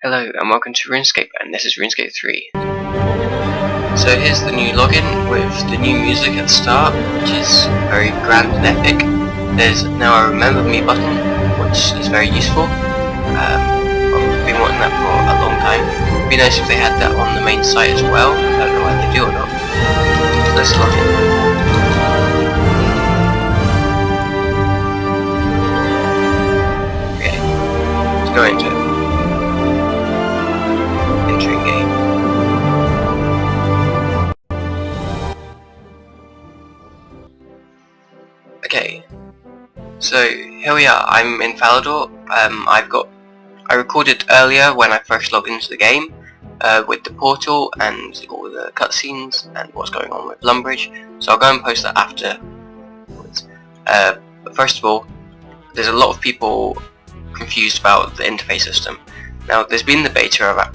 Hello and welcome to Runescape, and this is Runescape 3. So here's the new login with the new music at the start, which is very grand and epic. There's now a Remember Me button, which is very useful. I've been wanting that for a long time. It'd be nice if they had that on the main site as well. I don't know whether they do or not. So let's log in. Okay, let's go into it. Entering game. Okay, so here we are. I'm in Falador. I recorded earlier when I first logged into the game with the portal and all the cutscenes and what's going on with Lumbridge. So I'll go and post that afterwards. But first of all, there's a lot of people confused about the interface system. Now, there's been the beta of it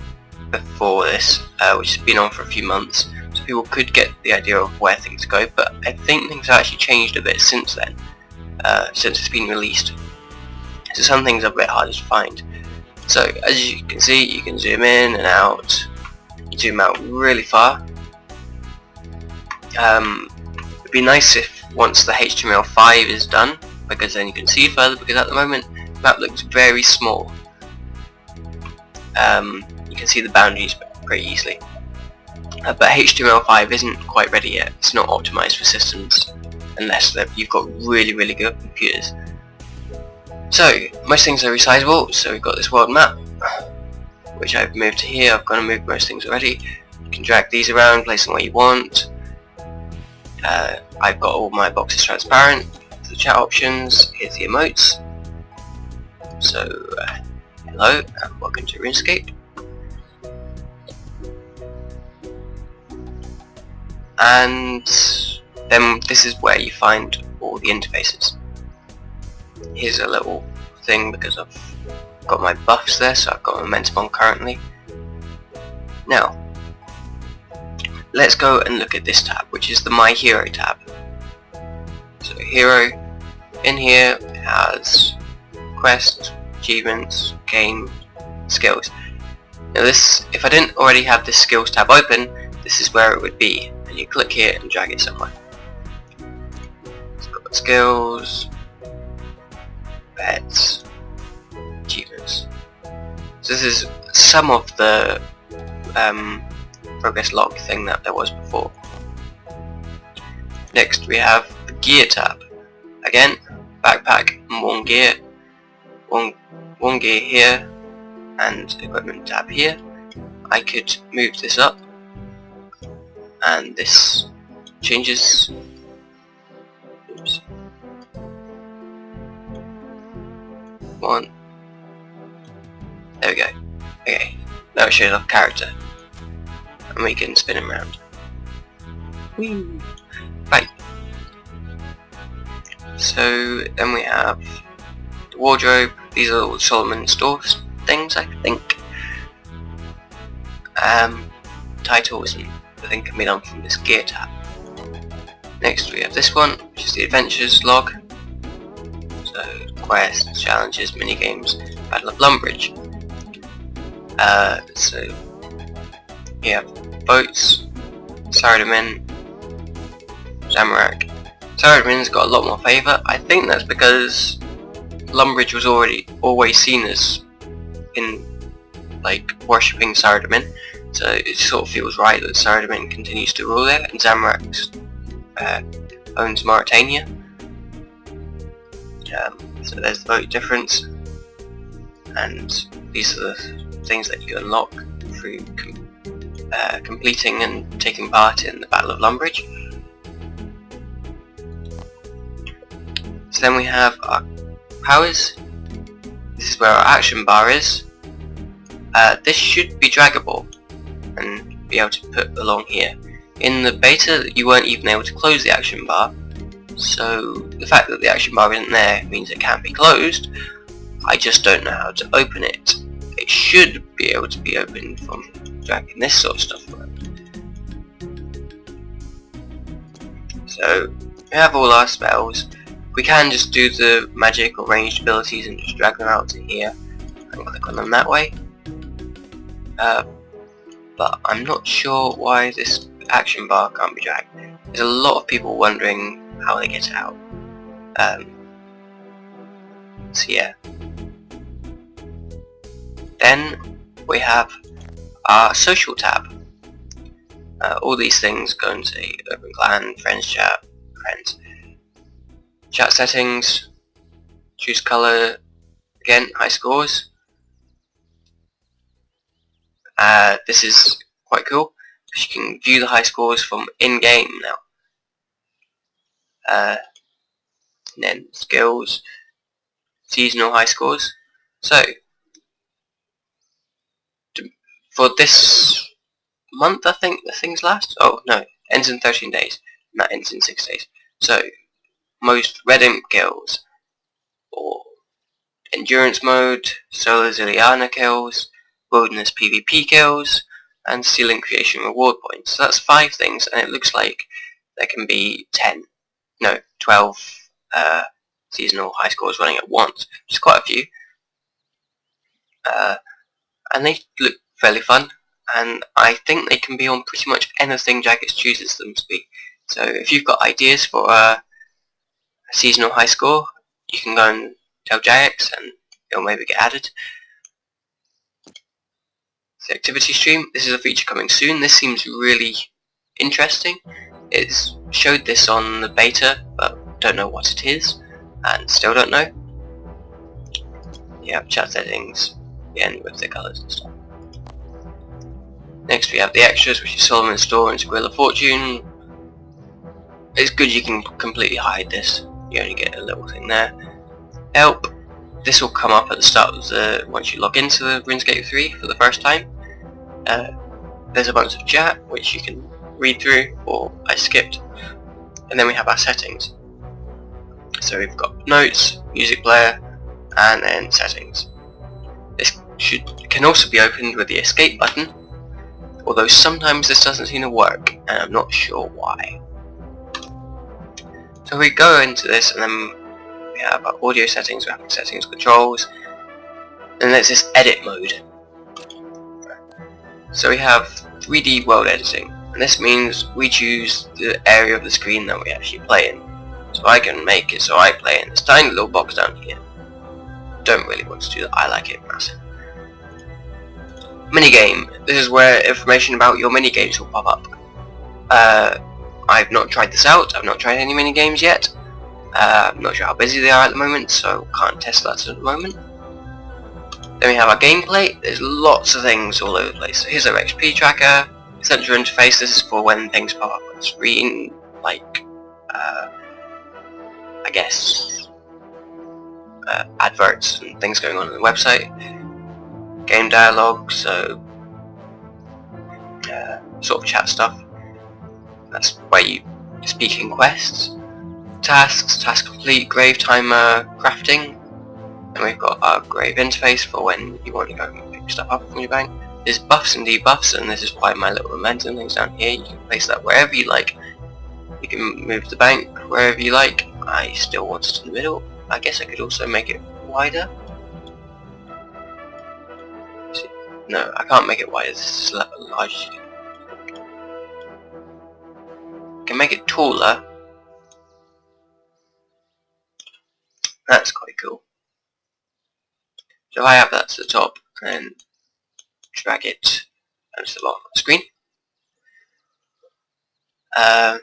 before this, which has been on for a few months, so people could get the idea of where things go, but I think things have actually changed a bit since then, since it's been released. So some things are a bit harder to find. So as you can see, you can zoom in and out. You zoom out really far. It'd be nice if once the HTML5 is done, because then you can see further, because at the moment the map looks very small. You can see the boundaries pretty easily. But HTML5 isn't quite ready yet. It's not optimized for systems unless you've got really good computers. So most things are resizable. So we've got this world map, which I've moved to here. I've gone and moved most things already. You can drag these around, place them where you want. I've got all my boxes transparent. The chat options. Here's the emotes. So hello and welcome to RuneScape. And then this is where you find all the interfaces. Here's a little thing because I've got my buffs there, so I've got momentum on currently. Now, let's go and look at this tab, which is the My Hero tab. So Hero, in here it has quest, achievements, game, skills. Now this, if I didn't already have this skills tab open, this is where it would be. And you click here and drag it somewhere. It's got skills, pets, achievements. So this is some of the progress log thing that there was before. Next we have the gear tab. Again, backpack and one gear. One gear here and equipment tab here. I could move this up and this changes. Oops. One. There we go. Okay, now it shows off character and we can spin him around. Whee! Right. So then we have the wardrobe. These are all Solomon store things, I think. Title isn't the thing can be done from this gear tab. Next we have this one, which is the adventures log. So quests, challenges, minigames, Battle of Lumbridge. So you have boats, Saradomin, Zamorak. Saradomin's got a lot more favour. I think that's because Lumbridge was always seen as worshipping Saradomin, so it sort of feels right that Saradomin continues to rule there, and Zamorak owns Mauritania. So there's the vote difference, and these are the things that you unlock through completing and taking part in the Battle of Lumbridge. So then we have our powers. This is where our action bar is. This should be draggable and be able to put along here. In the beta you weren't even able to close the action bar, so the fact that the action bar isn't there means it can't be closed. I just don't know how to open it. It should be able to be opened from dragging this sort of stuff around. So we have all our spells. We can just do the magic or ranged abilities and just drag them out to here and click on them that way. but I'm not sure why this action bar can't be dragged. There's a lot of people wondering how they get it out. So yeah. Then we have our social tab. All these things go into open clan, friends chat, friends. Chat settings, choose color, again, high scores. This is quite cool because you can view the high scores from in-game now. And then skills, seasonal high scores. So, for this month I think the things last. Oh no, ends in 13 days, and that ends in 6 days. So, most red imp kills, or endurance mode, solo Ziliana kills, wilderness PvP kills, and stealing creation reward points. So that's 5 things, and it looks like there can be 12 seasonal high scores running at once, which is quite a few. And they look fairly fun, and I think they can be on pretty much anything Jagex chooses them to be. So if you've got ideas for a seasonal high score, you can go and tell Jagex and it'll maybe get added. The activity stream, this is a feature coming soon. This seems really interesting. It's showed this on the beta, but don't know what it is, and still don't know. You have chat settings, again with the colours and stuff. Next we have the extras, which is Solomon's Store and Squirrel of Fortune. It's good you can completely hide this. You only get a little thing there. Help. This will come up at the start of once you log into the RuneScape 3 for the first time. There's a bunch of chat which you can read through, or I skipped. And then we have our settings. So we've got notes, music player, and then settings. This can also be opened with the escape button, although sometimes this doesn't seem to work, and I'm not sure why. So we go into this, and then we have our audio settings, graphic settings, controls, and there's this edit mode. So we have 3D world editing, and this means we choose the area of the screen that we actually play in. So I can make it so I play in this tiny little box down here. Don't really want to do that, I like it massive. Minigame. This is where information about your minigames will pop up. I've not tried this out, I've not tried any minigames yet. I'm not sure how busy they are at the moment, so can't test that at the moment. Then we have our gameplay. There's lots of things all over the place. So here's our XP tracker, central interface. This is for when things pop up on the screen, like I guess adverts and things going on the website. Game dialogue, so sort of chat stuff. That's where you speak in quests. Tasks, task complete, grave timer, crafting. And we've got our grave interface for when you want to go and pick stuff up from your bank. There's buffs and debuffs, and this is why my little momentum thing's down here. You can place that wherever you like. You can move the bank wherever you like. I still want it in the middle. I guess I could also make it wider. No, I can't make it wider. This is large. I can make it taller. That's quite cool. So if I have that to the top and drag it to the bottom of the screen. And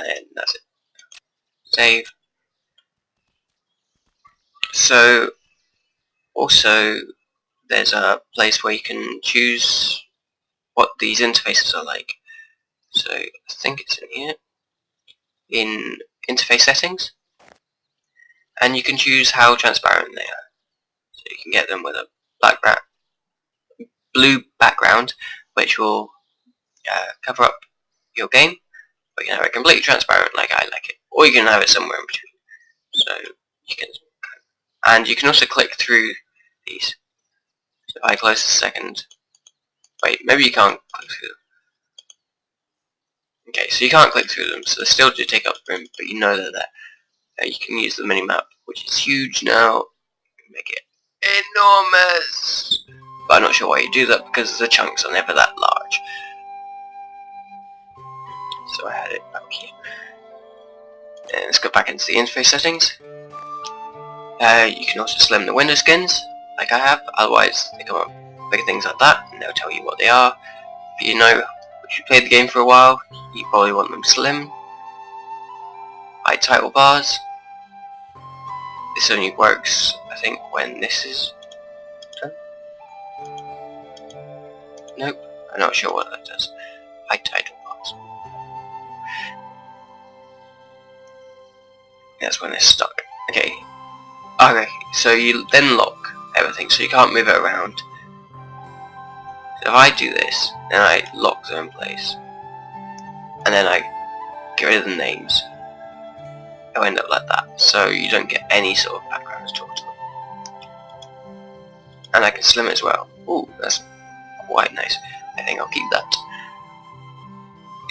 then that's it. Save. So also there's a place where you can choose what these interfaces are like. So I think it's in here, in interface settings, and you can choose how transparent they are. So you can get them with a blue background, which will cover up your game, but you can have it completely transparent like I like it, or you can have it somewhere in between. So you can, and you can also click through these. So if I close the second, wait, maybe you can't click through them. Okay, so you can't click through them, so they still do take up room, but you know they're there. You can use the minimap, which is huge now. You can make it enormous! But I'm not sure why you do that because the chunks are never that large. So I had it back here. And let's go back into the interface settings. You can also slim the window skins, like I have, otherwise they come up bigger things like that, and they'll tell you what they are. If you know, if you played the game for a while, you probably want them slim. Hide title bars. This only works, I think, when this is done. Nope, I'm not sure what that does. Hide title bars. That's when it's stuck. Okay. Okay, so you then lock everything, so you can't move it around. So if I do this, then I lock them in place, and then I get rid of the names, it'll end up like that, so you don't get any sort of background to talk to them. And I can slim it as well. Ooh, that's quite nice. I think I'll keep that.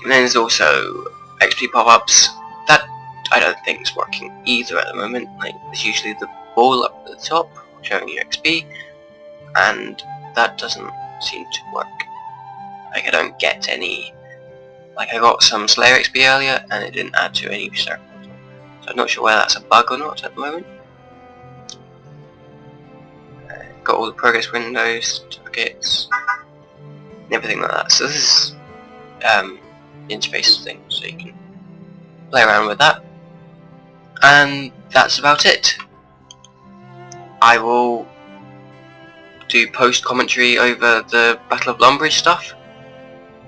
And then there's also XP pop-ups. That I don't think is working either at the moment. Like, there's usually the ball up at the top showing you XP, and that doesn't seem to work. Like, I don't get any. Like, I got some Slayer XP earlier and it didn't add to any circle. So I'm not sure whether that's a bug or not at the moment. Got all the progress windows, targets, and everything like that. So this is the interface thing, so you can play around with that. And that's about it. I will do post commentary over the Battle of Lumbridge stuff,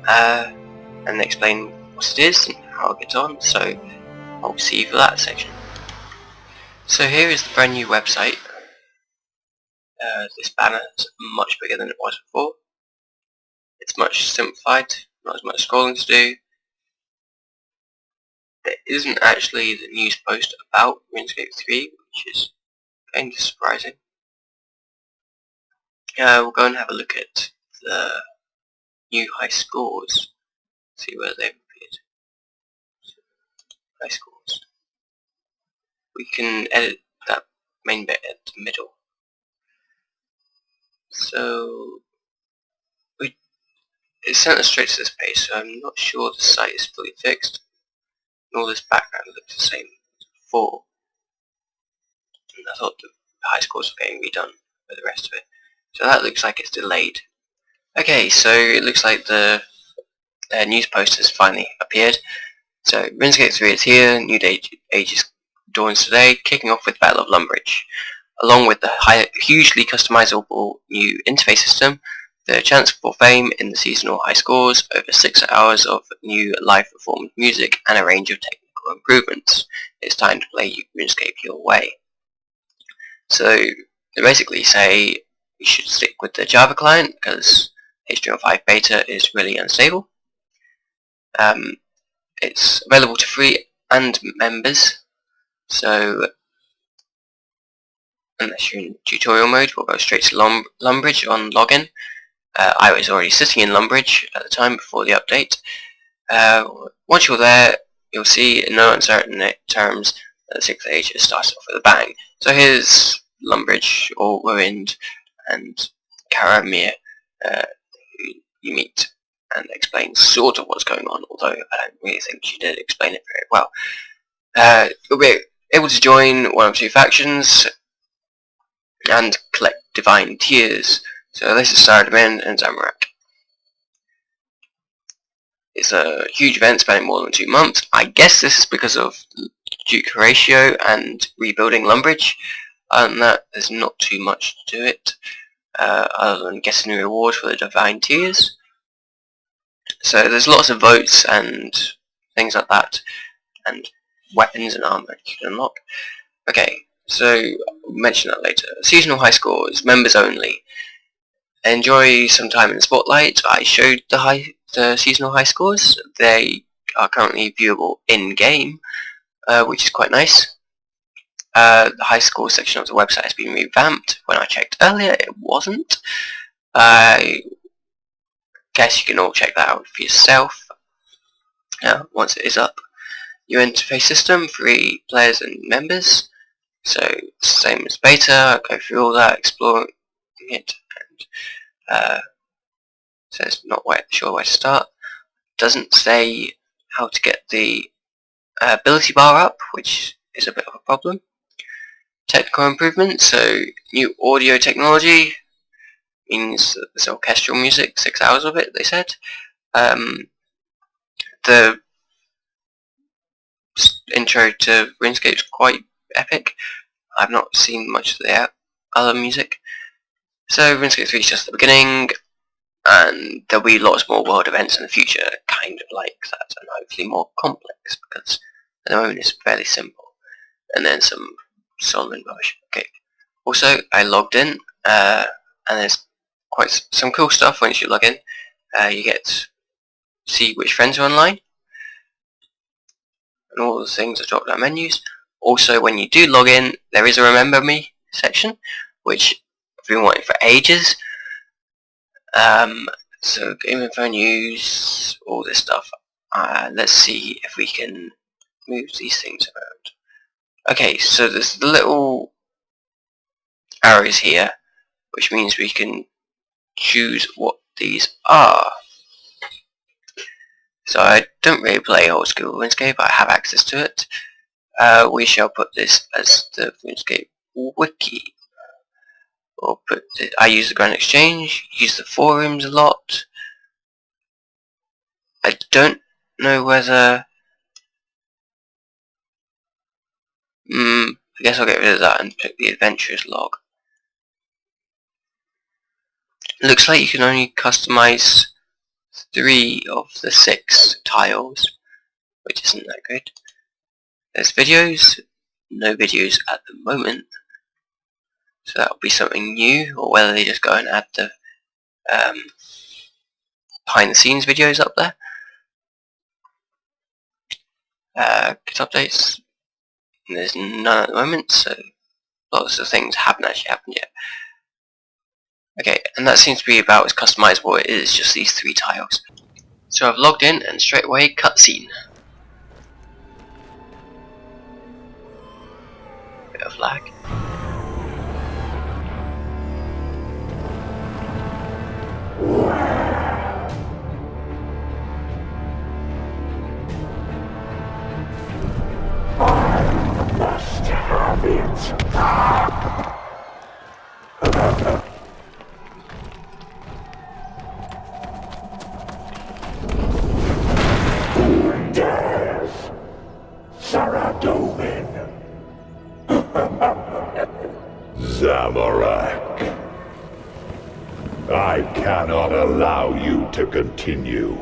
and explain what it is and how it gets on, so I'll see you for that section. So here is the brand new website. This banner is much bigger than it was before. It's much simplified, not as much scrolling to do. There isn't actually the news post about Runescape 3, which is kind of surprising. We'll go and have a look at the new high scores, see where they've appeared. High scores. We can edit that main bit at the middle. So it sent us straight to this page, so I'm not sure the site is fully fixed. And all this background looks the same as before. And I thought the high scores were getting redone for the rest of it. So that looks like it's delayed. Okay, so it looks like the news post has finally appeared. So RuneScape 3 is here, new age dawns today, kicking off with Battle of Lumbridge. Along with the hugely customizable new interface system, the chance for fame in the seasonal high scores, over 6 hours of new live performed music, and a range of technical improvements. It's time to play RuneScape your way. So they basically say you should stick with the Java client because HTML5 beta is really unstable. It's available to free and members, so unless you're in tutorial mode, we'll go straight to Lumbridge on login. I was already sitting in Lumbridge at the time before the update. Once you're there, you'll see in no uncertain terms that the 6th age has started off with a bang. So here's Lumbridge, all ruined, and Karamir, who you meet and explains sort of what's going on, although I don't really think she did explain it very well. You'll be able to join one of two factions and collect divine tears. So this is Sardamine and Zamorak. It's a huge event spanning more than 2 months. I guess this is because of Duke Horatio and rebuilding Lumbridge. Other than that, there's not too much to it, other than getting a reward for the divine tears. So there's lots of votes and things like that, and weapons and armor you can unlock. Okay, so I'll mention that later. Seasonal high scores, members only. Enjoy some time in the spotlight. I showed the seasonal high scores. They are currently viewable in-game, which is quite nice. The high score section of the website has been revamped. When I checked earlier, it wasn't. I guess you can all check that out for yourself once it is up. New interface system, free players and members. So same as beta, I'll go through all that, exploring it, and says not sure where to start. Doesn't say how to get the ability bar up, which is a bit of a problem. Technical improvements, so new audio technology means that there's orchestral music, 6 hours of it, they said. The intro to Runescape is quite epic. I've not seen much of the other music. So Runescape 3 is just the beginning, and there'll be lots more world events in the future, kind of like that, and hopefully more complex, because at the moment it's fairly simple. And then some Solomon rubbish. Okay. Also, I logged in, and there's quite some cool stuff once you log in. You get to see which friends are online, and all the things are drop down menus. Also, when you do log in, there is a Remember Me section, which I've been wanting for ages. So game info, news, all this stuff. Let's see if we can move these things around. Okay, so there's the little arrows here, which means we can choose what these are. So I don't really play old school RuneScape, I have access to it. We shall put this as the RuneScape wiki. Or I use the Grand Exchange, use the forums a lot. I don't know whether... I guess I'll get rid of that and pick the Adventurers log. Looks like you can only customize 3 of the 6 tiles, which isn't that good. There's videos, no videos at the moment, so that'll be something new, or whether they just go and add the behind the scenes videos up there. Kit updates, there's none at the moment, so lots of things haven't actually happened yet. Okay, and that seems to be about as customizable it is, just these 3 tiles. So I've logged in and straight away cutscene. Bit of lag. I must have it. Who dares? Saradomin. Zamorak. I cannot allow you to continue.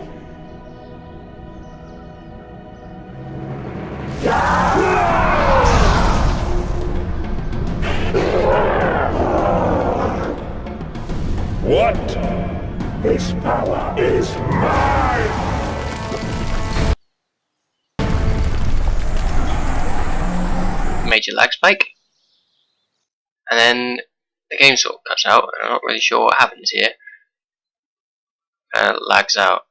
What? This power is mine! Major lag spike. And then the game sort of cuts out, and I'm not really sure what happens here. It lags out.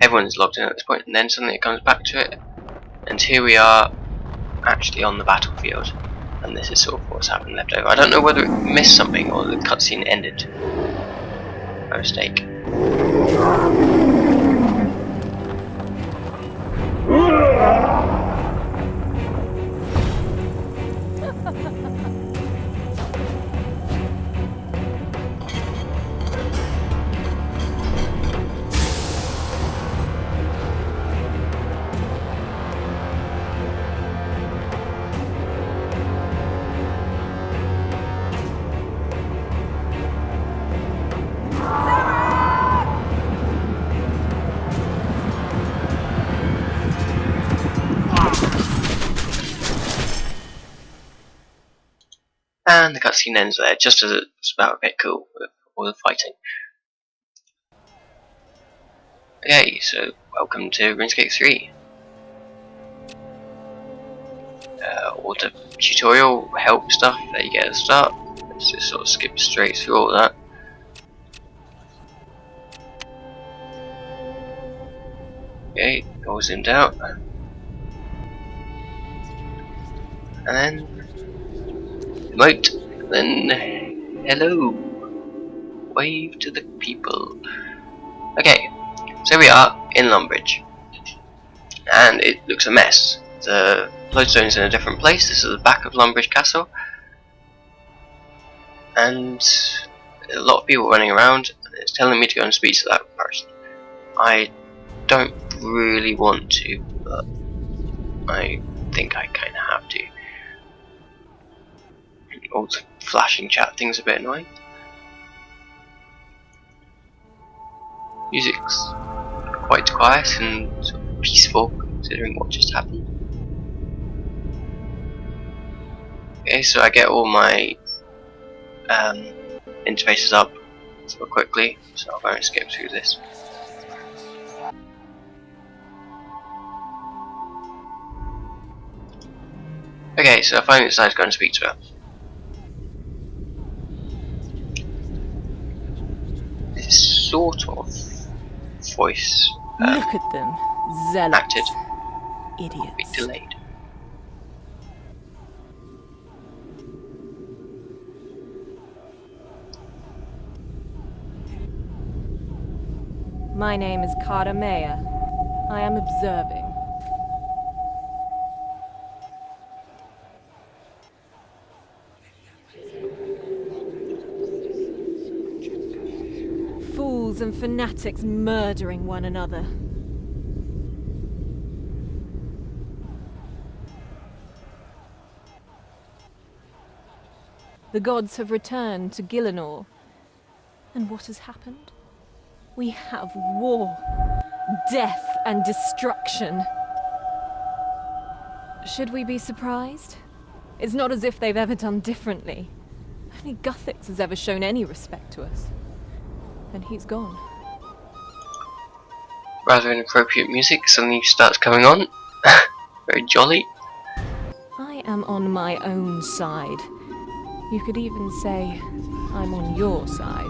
Everyone's logged in at this point, and then suddenly it comes back to it. And here we are, actually on the battlefield. And this is sort of what's happened left over. I don't know whether it missed something or the cutscene ended by mistake. And the cutscene ends there, just as it's about a bit cool with all the fighting. Okay, so welcome to RuneScape 3. All the tutorial help stuff that you get at the start. Let's just sort of skip straight through all that. Okay, all zoomed out. and then emote, then hello, wave to the people. Okay, so we are in Lumbridge, and it looks a mess. The lodestone's in a different place. This is the back of Lumbridge Castle, and a lot of people running around, and it's telling me to go and speak to that person. I don't really want to, but I think I kinda have to. All the flashing chat thing's a bit annoying. Music's quite quiet and sort of peaceful considering what just happened. Okay, so I get all my interfaces up so quickly, so I'll go and skip through this. Okay, so I finally decided to go and speak to her. This sort of voice Look at them, zealots. acted a bit Idiots. delayed. My name is Carter Mayer. I am observing. Fools and fanatics murdering one another. The gods have returned to Gillinor. And what has happened? We have war, death and destruction. Should we be surprised? It's not as if they've ever done differently. Only Guthix has ever shown any respect to us. And he's gone. Rather inappropriate music suddenly starts coming on. Very jolly. I am on my own side. You could even say I'm on your side.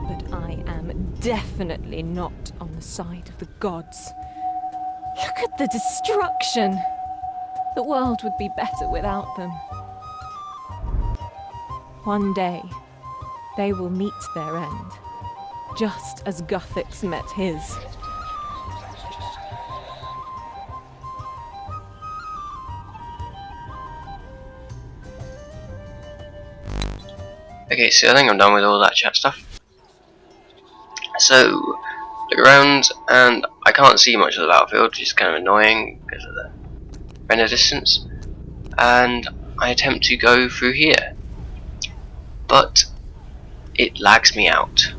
But I am definitely not on the side of the gods. Look at the destruction! The world would be better without them. One day, they will meet their end, just as Guthix met his. Okay, so I think I'm done with all that chat stuff. So, look around, and I can't see much of the battlefield, which is kind of annoying because of the render distance. And I attempt to go through here, but it lags me out.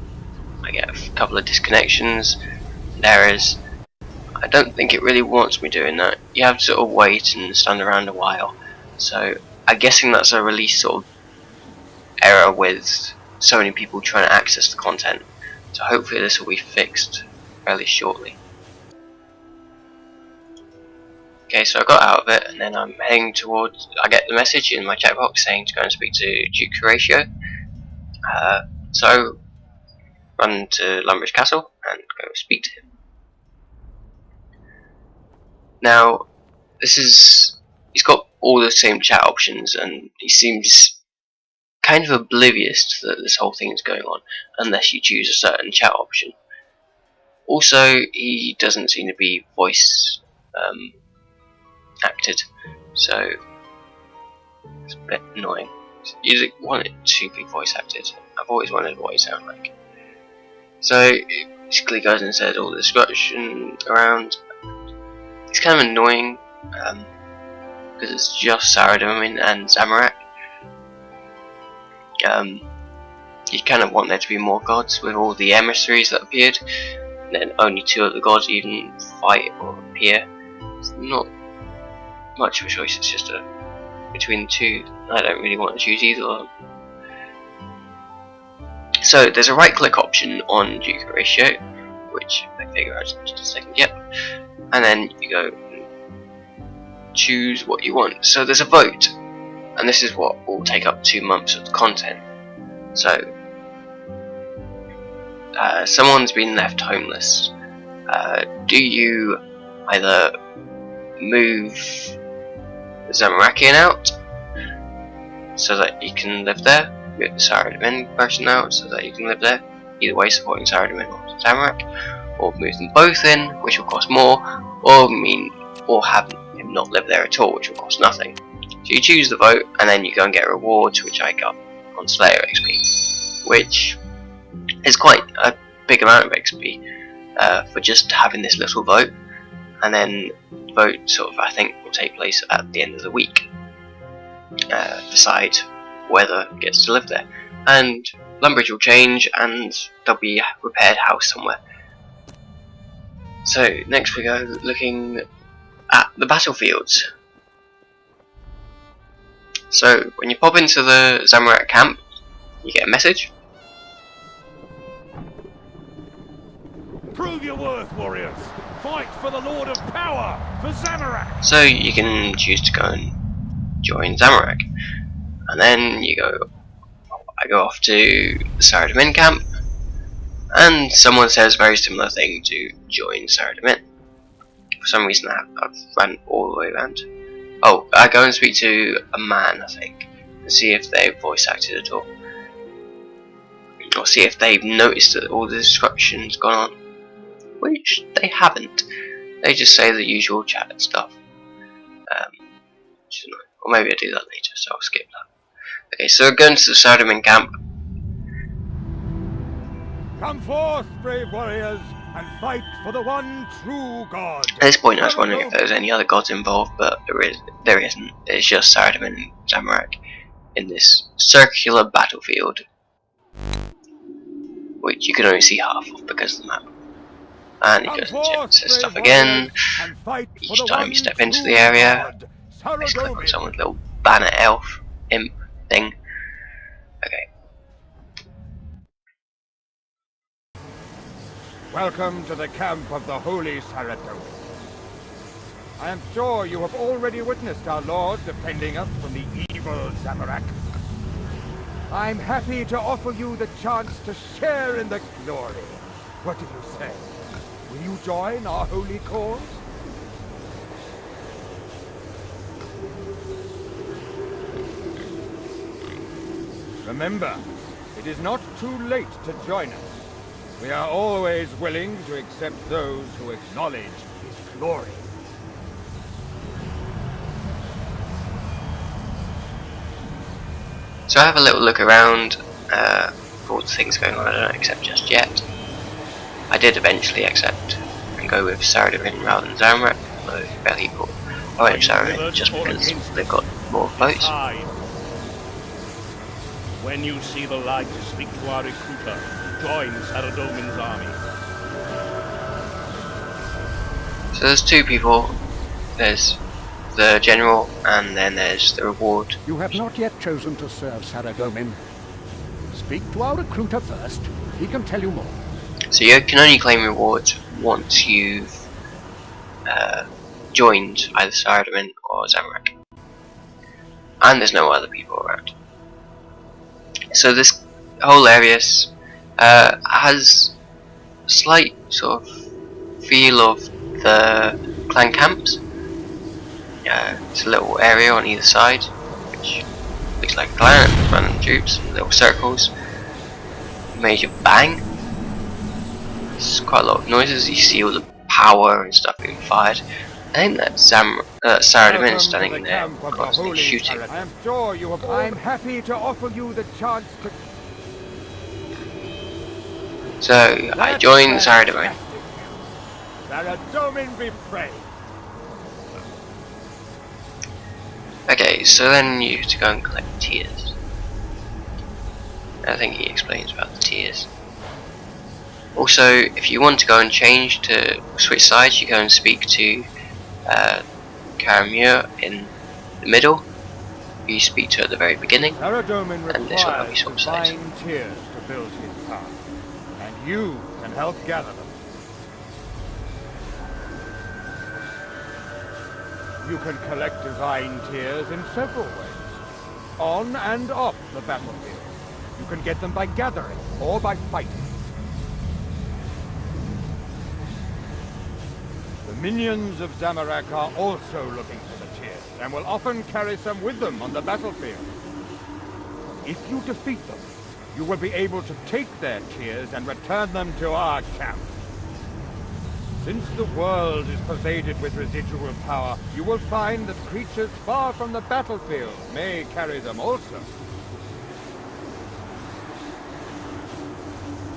I get a couple of disconnections and errors. I don't think it really wants me doing that. You have to sort of wait and stand around a while. So I'm guessing that's a release sort of error with so many people trying to access the content. So hopefully this will be fixed fairly shortly. Okay, so I got out of it, and then I'm heading towards. I get the message in my chat box saying to go and speak to Duke Horatio. So run to Lumbridge Castle and go speak to him. Now, he's got all the same chat options, and he seems kind of oblivious that this whole thing is going on, unless you choose a certain chat option. Also, he doesn't seem to be voice acted, so it's a bit annoying. You want it to be voice acted. I've always wondered what he sounds like. So it basically goes and says all the description around. It's kind of annoying because it's just Saradomin and Zamorak. You kind of want there to be more gods with all the emissaries that appeared, and then only 2 of the gods even fight or appear. It's not much of a choice, it's just between the 2. I don't really want to choose either of them. So there's a right click option on Duke Horatio, which I figure out in just a second, yep. And then you go and choose what you want. So there's a vote, and this is what will take up 2 months of the content. So someone's been left homeless. Do you either move Zamarakian out, so that you can live there. Move the Saradomin person out, so that you can live there. Either way, supporting Saradomin or Zamorak, or move them both in, which will cost more, or have him not live there at all, which will cost nothing. So you choose the vote, and then you go and get rewards, which I got on Slayer XP, which is quite a big amount of XP for just having this little vote. And then the vote sort of, I think, will take place at the end of the week. Decide whether it gets to live there, and Lumbridge will change, and there'll be a repaired house somewhere. So next we go looking at the battlefields. So when you pop into the Zamorak camp, you get a message. Prove your worth, warriors! Fight for the Lord of Power, for Zamorak! So you can choose to go and join Zamorak, and then I go off to the Saradomin camp, and someone says a very similar thing to join Saradomin. For some reason I've run all the way around. Oh, I go and speak to a man, I think, and see if they've voice acted at all, or see if they've noticed that all the destruction's gone on, which they haven't. They just say the usual chat and stuff. Which is annoying. Or maybe I'll do that later, so I'll skip that. Okay, so we're going to the Saradomin camp. Come forth, brave warriors, and fight for the one true God! At this point I was wondering if there was any other gods involved, but there isn't. It's just Saradomin and Zamorak in this circular battlefield, which you can only see half of because of the map. And you go and check stuff again. Each time you step into the area, let's click on someone's little banner elf imp thing. Okay. Welcome to the camp of the Holy Saradomin. I am sure you have already witnessed our Lord defending us from the evil Zamorak. I'm happy to offer you the chance to share in the glory. What do you say? Will you join our holy cause? Remember, it is not too late to join us. We are always willing to accept those who acknowledge His glory. So I have a little look around for all the things going on. I don't accept just yet. I did eventually accept and go with Saradomin rather than Zamorak, although barely put orange Saradomin just because they've got more votes. When you see the light, speak to our recruiter. Join Saradomin's army. So there's two people. There's the general, and then there's the reward. You have not yet chosen to serve Saradomin. Speak to our recruiter first. He can tell you more. So you can only claim rewards once you've joined either Saradomin or Zamorak. And there's no other people around. So this whole area has a slight sort of feel of the clan camps. It's a little area on either side, which looks like a clan, random troops, little circles. Major bang. There's quite a lot of noises. You see all the power and stuff being fired. I think that Saradomin is standing in there, constantly shooting. I am sure you have. I'm happy to offer you the chance to. So I joined Saradomin. Saradomin be praised. Okay, so then you have to go and collect tiers. I think he explains about the tiers. Also, if you want to go and change to switch sides, you go and speak to Karamur in the middle. You speak to at the very beginning, and this will help you switch sides. Divine tears to build his path, and you can help gather them. You can collect divine tears in several ways, on and off the battlefield. You can get them by gathering or by fighting. The minions of Zamorak are also looking for the tears. and will often carry some with them on the battlefield. If you defeat them, you will be able to take their tears and return them to our camp. Since the world is pervaded with residual power, you will find that creatures far from the battlefield may carry them also.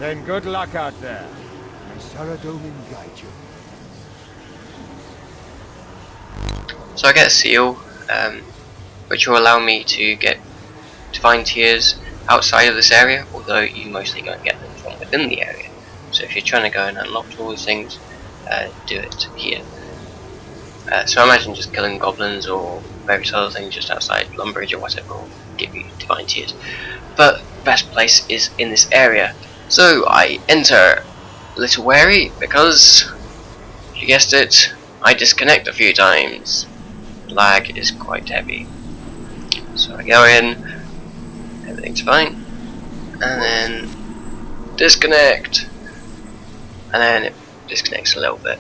Then good luck out there. May Saradomin guide you. So I get a seal, which will allow me to get divine tears outside of this area, although you mostly go and get them from within the area. So if you're trying to go and unlock all these things, do it here. So I imagine just killing goblins or various other things just outside Lumbridge or whatever will give you divine tears. But the best place is in this area. So I enter a little wary because, you guessed it, I disconnect a few times. Lag is quite heavy. So I go in, everything's fine, and then disconnect, and then it disconnects a little bit.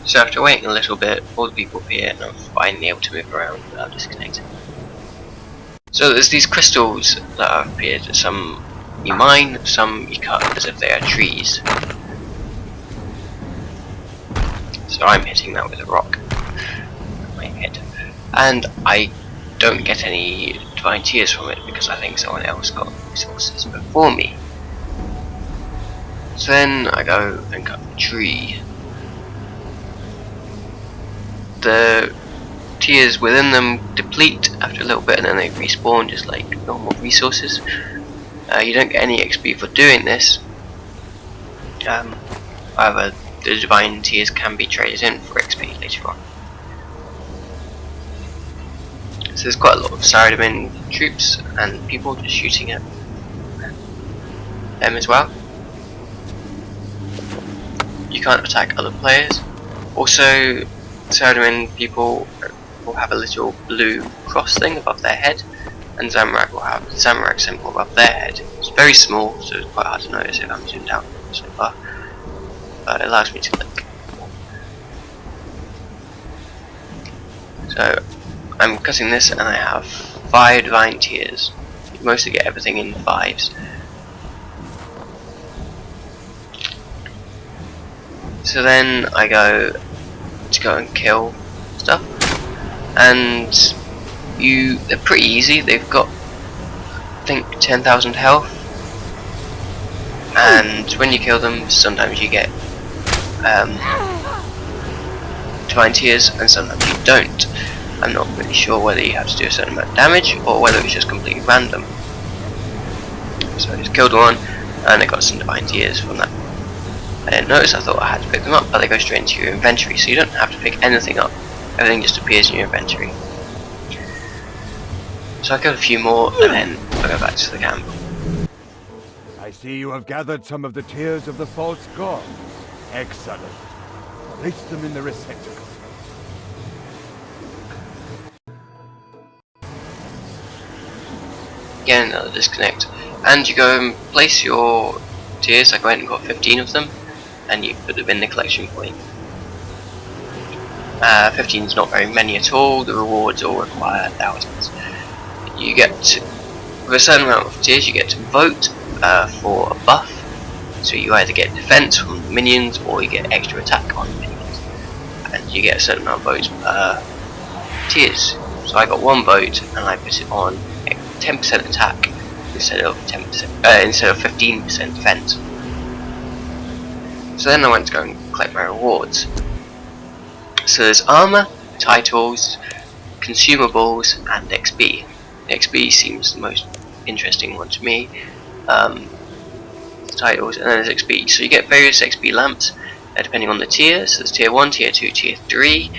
So after waiting a little bit, all the people appear and I'm finally able to move around without disconnecting. So there's these crystals that have appeared. Some you mine, some you cut as if they are trees. So I'm hitting that with a rock with my head. And I don't get any divine tears from it because I think someone else got resources before me. So then I go and cut the tree. The tears within them deplete after a little bit and then they respawn just like normal resources. You don't get any XP for doing this. However, the divine tears can be traded in for XP later on. So there's quite a lot of Saradomin troops and people just shooting at them as well. You can't attack other players. Also, Saradomin people will have a little blue cross thing above their head, and Zamorak will have the Zamorak symbol above their head. It's very small, so it's quite hard to notice if I'm zoomed out so far, but it allows me to click. So I'm cutting this and I have 5 divine tears. You mostly get everything in 5s. So then I go and kill stuff, and they're pretty easy. They've got, I think, 10,000 health, and when you kill them sometimes you get divine tears and sometimes you don't. I'm not really sure whether you have to do a certain amount of damage or whether it's just completely random. So I just killed one and I got some divine tears from that. I didn't notice, I thought I had to pick them up, but they go straight into your inventory, so you don't have to pick anything up. Everything just appears in your inventory. So I killed a few more and then I go back to the camp. I see you have gathered some of the tears of the false god. Excellent. Place them in the receptacle. Again, another disconnect. And you go and place your tears. I went and got 15 of them, and you put them in the collection point. 15 is not very many at all. The rewards all require thousands. You get, with a certain amount of tears, you get to vote for a buff. So you either get defense from the minions or you get extra attack on the minions. And you get a certain amount of votes per tears. So I got 1 vote and I put it on 10% attack instead of 15% defense. So then I went to go and collect my rewards. So there's armor, titles, consumables, and XP. The XP seems the most interesting one to me. Titles, and then there's XP. So you get various XP lamps depending on the tier. So there's tier 1, tier 2, tier 3.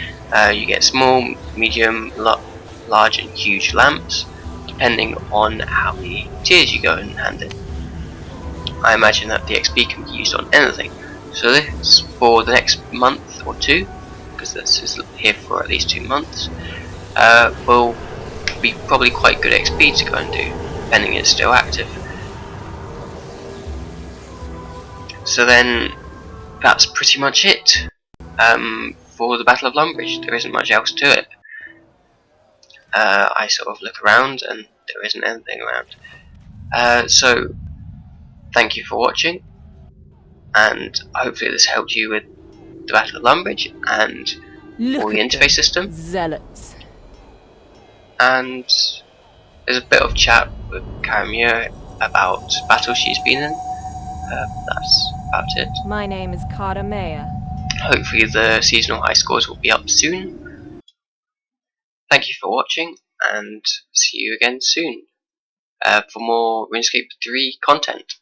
You get small, medium, large, and huge lamps depending on how many tiers you go and hand in. I imagine that the XP can be used on anything. So this, for the next month or 2, because this is here for at least 2 months, will be probably quite good XP to go and do, depending it's still active. So then, that's pretty much it for the Battle of Lumbridge. There isn't much else to it. I sort of look around and there isn't anything around. So thank you for watching, and hopefully this helped you with the Battle of Lumbridge and all Look the at interface them, system. zealots. And there's a bit of chat with Karamir about battles she's been in. That's about it. My name is Carter Mayer. Hopefully the seasonal high scores will be up soon. Thank you for watching, and see you again soon for more RuneScape 3 content.